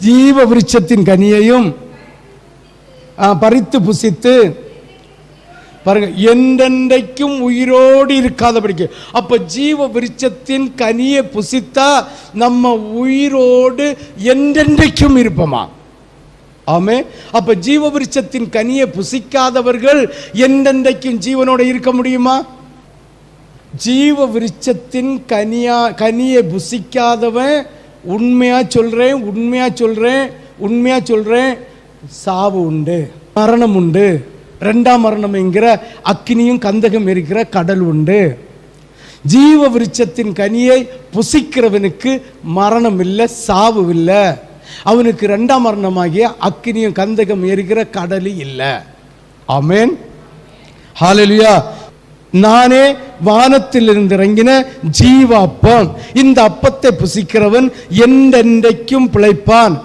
ஜீவ விருட்சத்தின் கனியையும் பறித்து புசித்து பாருங்க, என்றென்றைக்கும் உயிரோடு இருக்காதபடிக்கு. அப்ப ஜீவ விருட்சத்தின் கனியை புசித்தா நம்ம உயிரோடு என்றென்றைக்கும் இருப்போமா? ஆமே. அப்ப ஜீவ விருட்சத்தின் கனியை புசிக்காதவர்கள் என்றென்றைக்கும் ஜீவனோட இருக்க முடியுமா? ஜீவ விருட்சத்தின் கனியை புசிக்காதவன், உண்மையா சொல்றேன், சாவு உண்டு, மரணம் உண்டு, இரண்டாம் மரணம் என்கிற அக்கினியும் கந்தகம் இருக்கிற கடல் உண்டு. ஜீவ விருட்சத்தின் கனியை புசிக்கிறவனுக்கு மரணம் இல்லை, சாவு இல்லை. அவனுக்கு இரண்டாம் மரணமாகிய அக்கினியும் கந்தகம் எரிகிற கடல் இல்லை. ஆமென், ஹல்லேலூயா. நானே வானத்திலிருந்து இறங்கின ஜீவ அப்பம். இந்த அப்பத்தை புசிக்கிறவன் என்றென்றைக்கும் பிழைப்பான்.